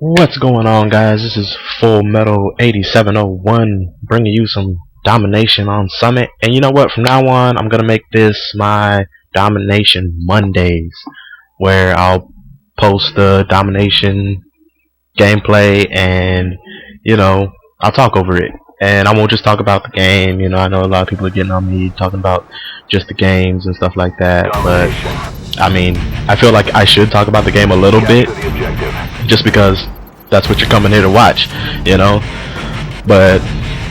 What's going on, guys? This is fullmetal 8701 bringing you some domination on Summit. And you know what, from now on I'm gonna make this my domination Mondays, where I'll post the domination gameplay and I'll talk over it. And I won't just talk about the game. I know a lot of people are getting on me talking about just the games and stuff like that, but I mean, I feel like I should talk about the game a little bit, just because that's what you're coming here to watch, But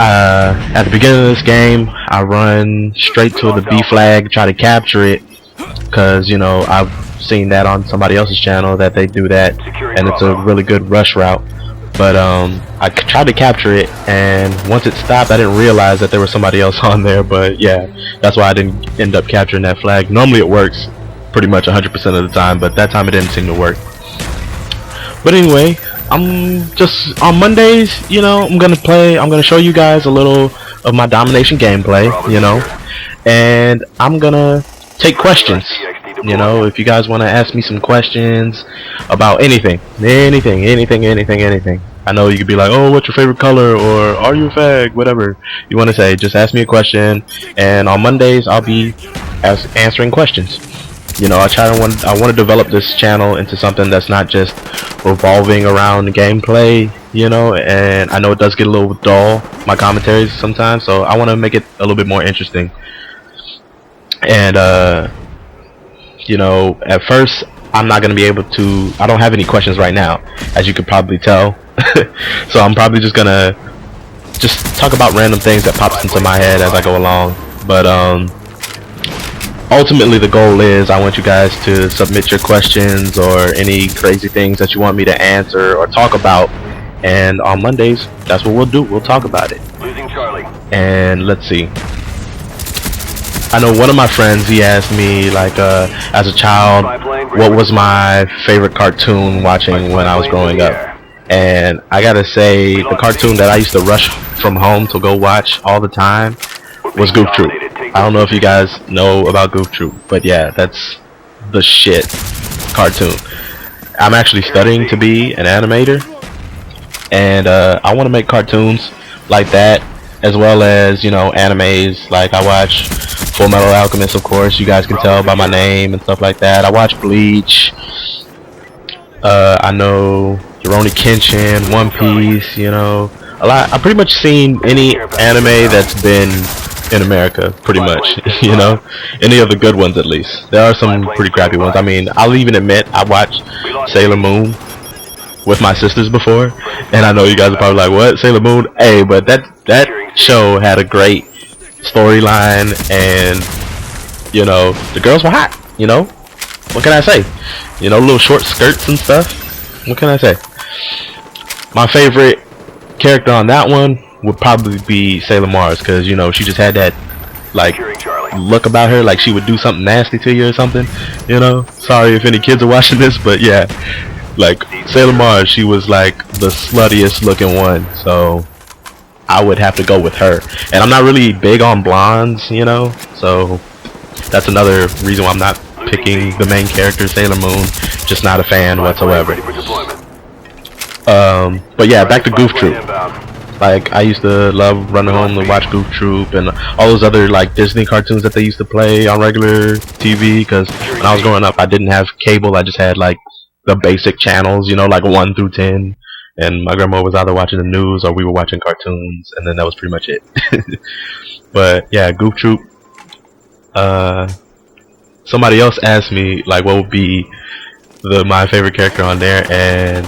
at the beginning of this game, I run straight to the B flag, try to capture it, because I've seen that on somebody else's channel that they do that, and it's a really good rush route. But I tried to capture it, and once it stopped, I didn't realize that there was somebody else on there. But yeah, that's why I didn't end up capturing that flag. Normally it works pretty much 100% of the time, but that time it didn't seem to work. But anyway, I'm just on Mondays, I'm gonna show you guys a little of my domination gameplay, and I'm gonna take questions. If you guys want to ask me some questions about anything. I know you could be like, oh, what's your favorite color, or are you a fag, whatever you want to say. Just ask me a question, and on Mondays I'll be answering questions. I want to develop this channel into something that's not just revolving around gameplay, and I know it does get a little dull, my commentaries sometimes, so I want to make it a little bit more interesting. And at first I'm not going to be able to, I don't have any questions right now, as you could probably tell. So I'm probably just gonna talk about random things that pops into my head as I go along. But ultimately the goal is I want you guys to submit your questions or any crazy things that you want me to answer or talk about, and on Mondays that's what we'll do. We'll talk about it. Losing Charlie. And let's see, I know one of my friends, he asked me, like, as a child, what was my favorite cartoon watching when I was growing up. And I gotta say, the cartoon that I used to rush from home to go watch all the time was Goof Troop. I don't know if you guys know about Goof Troop, but yeah, that's the shit cartoon. I'm actually studying to be an animator, and I want to make cartoons like that, as well as, animes. Like, I watch Fullmetal Alchemist, of course, you guys can tell by my name and stuff like that. I watch Bleach, I know Rurouni Kenshin, One Piece, a lot. I've pretty much seen any anime that's been in America, pretty much, any of the good ones at least. There are some pretty crappy ones. I mean, I'll even admit I watched Sailor Moon with my sisters before, and I know you guys are probably like, what, Sailor Moon? Hey, but that show had a great storyline, and the girls were hot. What can I say? Little short skirts and stuff. What can I say? My favorite character on that one would probably be Sailor Mars, because she just had that, like, look about her, like she would do something nasty to you or something. Sorry if any kids are watching this, but yeah, like, Sailor Mars, she was like the sluttiest looking one, so I would have to go with her. And I'm not really big on blondes, so that's another reason why I'm not picking the main character, Sailor Moon. Just not a fan whatsoever. But yeah, back to Goof Troop. Like, I used to love running home to watch Goof Troop and all those other, like, Disney cartoons that they used to play on regular TV, because when I was growing up I didn't have cable. I just had, like, the basic channels, like 1 through 10, and my grandma was either watching the news or we were watching cartoons, and then that was pretty much it. But yeah, Goof Troop. Somebody else asked me, like, what would be my favorite character on there, and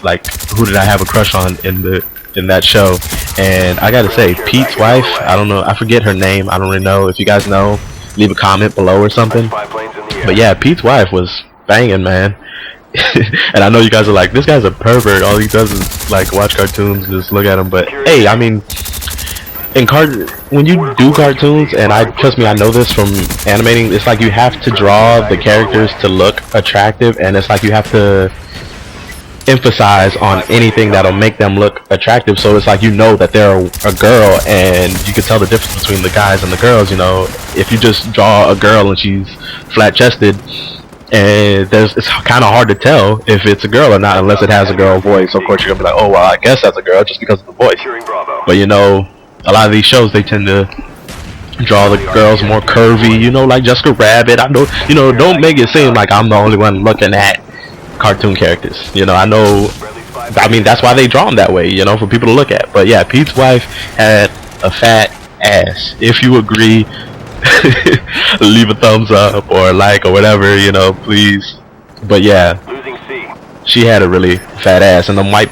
like, who did I have a crush on in that show. And I gotta say, Pete's wife, I don't know, I forget her name, I don't really know. If you guys know, leave a comment below or something. But yeah, Pete's wife was banging, man. And I know you guys are like, this guy's a pervert, all he does is like watch cartoons, just look at him. But hey, I mean, when you do cartoons, and trust me, I know this from animating, it's like you have to draw the characters to look attractive, and it's like you have to emphasize on anything that'll make them look attractive. So it's like, that they're a girl, and you can tell the difference between the guys and the girls. If you just draw a girl and she's flat chested, And it's kind of hard to tell if it's a girl or not unless it has a girl voice. Of course, you're gonna be like, oh well, I guess that's a girl just because of the voice. But you know, a lot of these shows they tend to draw the girls more curvy. You know, like Jessica Rabbit. I know, you know, don't make it seem like I'm the only one looking at cartoon characters. You know, I know. I mean, that's why they draw them that way. You know, for people to look at. But yeah, Pete's wife had a fat ass. If you agree, leave a thumbs up or a like or whatever, you know, please. But yeah, she had a really fat ass and them white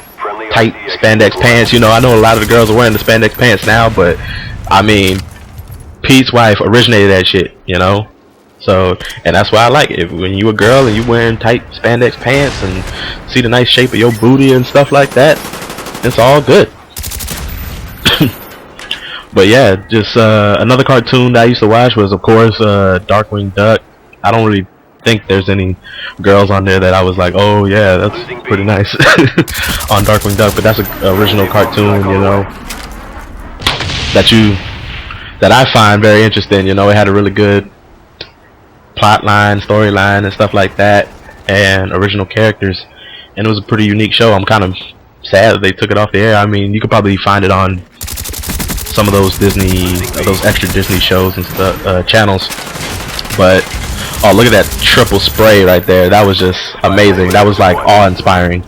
tight spandex pants. You know, I know a lot of the girls are wearing the spandex pants now, but I mean, Pete's wife originated that shit, you know. So, and that's why I like it. When you a girl and you wearing tight spandex pants and see the nice shape of your booty and stuff like that, it's all good. But yeah, just another cartoon that I used to watch was, of course, Darkwing Duck. I don't really think there's any girls on there that I was like, oh yeah, that's pretty nice on Darkwing Duck. But that's an original cartoon, you know, that I find very interesting. You know, it had a really good plot line, storyline, and stuff like that, and original characters, and it was a pretty unique show. I'm kind of sad that they took it off the air. I mean, you could probably find it on some of those those extra Disney shows and stuff, channels. But oh, look at that triple spray right there. That was just amazing. That was like awe-inspiring.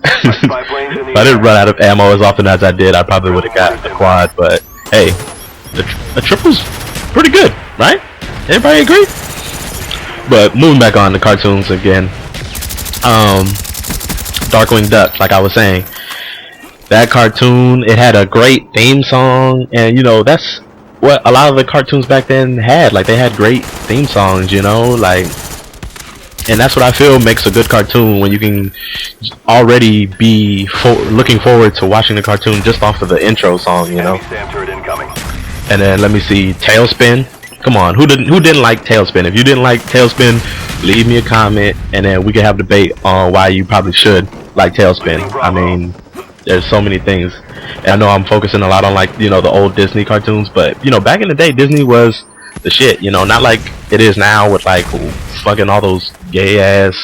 If I didn't run out of ammo as often as I did, I probably would have got a quad. But hey, the triple's pretty good, right? Everybody agree? But moving back on to cartoons again, Darkwing Duck, like I was saying, that cartoon, it had a great theme song, and you know, that's what a lot of the cartoons back then had. Like, they had great theme songs, you know, like, and that's what I feel makes a good cartoon, when you can already be looking forward to watching the cartoon just off of the intro song, you know. And then let me see, Tailspin. Come on, who didn't like Tailspin? If you didn't like Tailspin, leave me a comment, and then we can have debate on why you probably should like Tailspin. I mean, there's so many things, and I know I'm focusing a lot on, like, you know, the old Disney cartoons, but you know, back in the day, Disney was the shit. You know, not like it is now with like fucking all those gay ass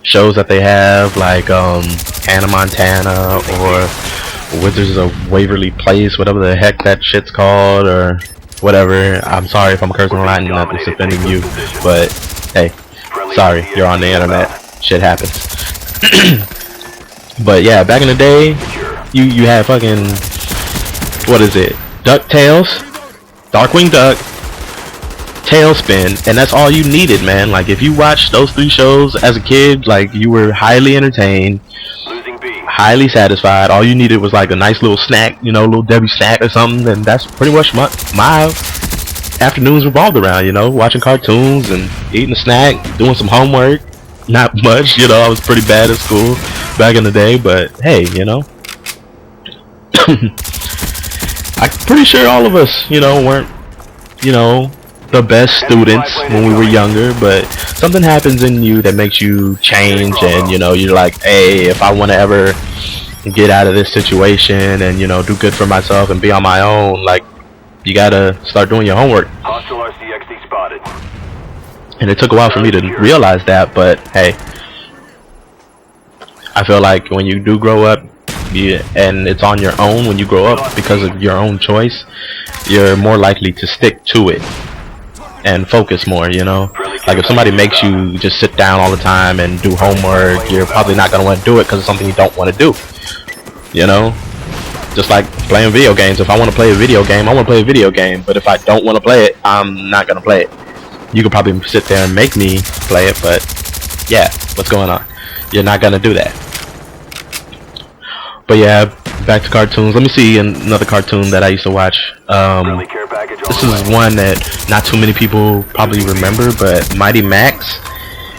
shows that they have, like Hannah Montana or Wizards of Waverly Place, whatever the heck that shit's called, or whatever. I'm sorry if I'm cursing a lot and nothing's offending you, but hey, sorry, you're on the internet, shit happens. But yeah, back in the day, you had fucking, what is it, DuckTales, Darkwing Duck, Tailspin, and that's all you needed, man. Like, if you watched those three shows as a kid, like, you were highly entertained, highly satisfied. All you needed was like a nice little snack, you know, little Debbie snack or something, and that's pretty much my afternoons revolved around, you know, watching cartoons and eating a snack, doing some homework. Not much, you know, I was pretty bad at school back in the day, but hey, you know, I'm pretty sure all of us, you know, weren't, you know, the best students when we were younger, but something happens in you that makes you change, and you know, you're like, hey, if I want to ever get out of this situation and, you know, do good for myself and be on my own, like, you gotta start doing your homework. And it took a while for me to realize that, but hey, I feel like when you do grow up, and it's on your own, when you grow up because of your own choice, you're more likely to stick to it and focus more, you know. Like, if somebody makes you just sit down all the time and do homework, you're probably not going to want to do it because it's something you don't want to do, you know. Just like playing video games. If I want to play a video game, I want to play a video game, but if I don't want to play it, I'm not going to play it. You could probably sit there and make me play it, but yeah, what's going on? You're not going to do that. But yeah, back to cartoons. Let me see another cartoon that I used to watch. This is one that not too many people probably remember, but Mighty Max.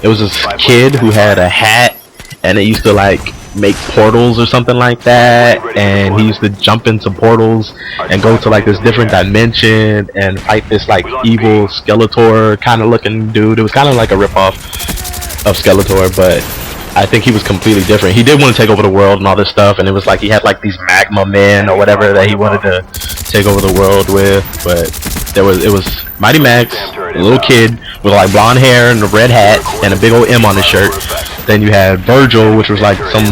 It was this kid who had a hat, and it used to like make portals or something like that, and he used to jump into portals and go to like this different dimension and fight this like evil Skeletor kind of looking dude. It was kind of like a ripoff of Skeletor, but I think he was completely different. He did want to take over the world and all this stuff, and it was like he had like these magma men or whatever that he wanted to take over the world with. But it was Mighty Max, a little kid with like blonde hair and a red hat and a big old M on his shirt. Then you had Virgil, which was like some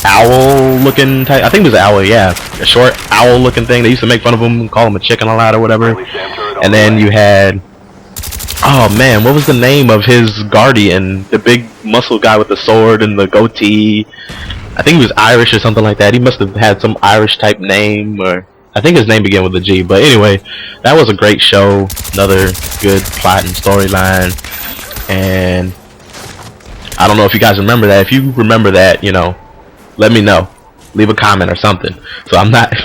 owl looking type. I think it was an owl, yeah, a short owl looking thing. They used to make fun of him and call him a chicken a lot or whatever. And then you had, oh man, what was the name of his guardian? The big muscle guy with the sword and the goatee. I think he was Irish or something like that. He must have had some Irish type name, or I think his name began with a G. But anyway, that was a great show. Another good plot and storyline. And I don't know if you guys remember that. If you remember that, you know, let me know. Leave a comment or something, so I'm not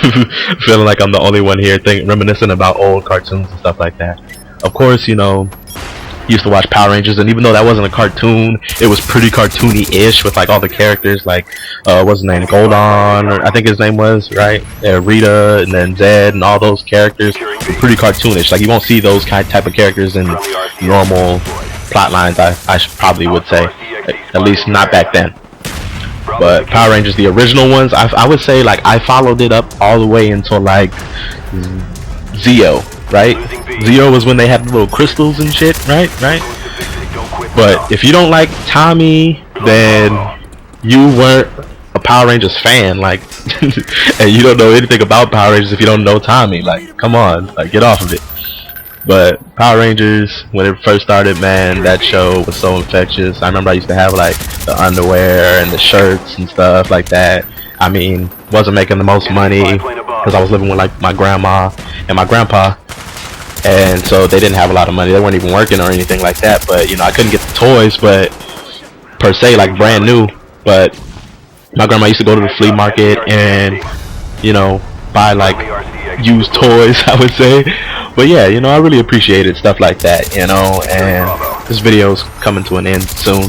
feeling like I'm the only one here reminiscing about old cartoons and stuff like that. Of course, you know, used to watch Power Rangers, and even though that wasn't a cartoon, it was pretty cartoony-ish with like all the characters, like what's his name, Goldon, or I think his name was, right? Rita, and then Zed, and all those characters were pretty cartoonish. Like you won't see those type of characters in normal plot lines. I probably would say, at least not back then. But Power Rangers, the original ones, I would say like I followed it up all the way until like Zeo, right? Zeo was when they had the little crystals and shit, right? But if you don't like Tommy, then you weren't a Power Rangers fan, like, and you don't know anything about Power Rangers if you don't know Tommy. Like, come on, like, get off of it. But Power Rangers, when it first started, man, that show was so infectious. I remember I used to have like the underwear and the shirts and stuff like that. I mean, wasn't making the most money because I was living with like my grandma and my grandpa, and so they didn't have a lot of money. They weren't even working or anything like that. But you know, I couldn't get the toys, but per se, like brand new. But my grandma used to go to the flea market and, you know, buy like used toys, I would say. But yeah, you know, I really appreciated stuff like that, you know. And this video's coming to an end soon.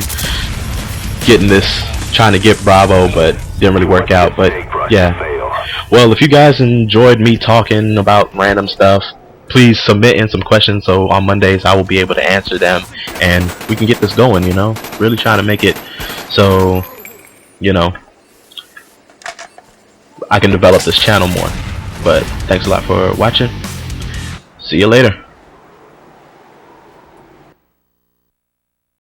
Trying to get Bravo, but didn't really work out. But yeah, well, if you guys enjoyed me talking about random stuff, please submit in some questions, so on Mondays I will be able to answer them and we can get this going, you know. Really trying to make it so, you know, I can develop this channel more. But thanks a lot for watching. See you later.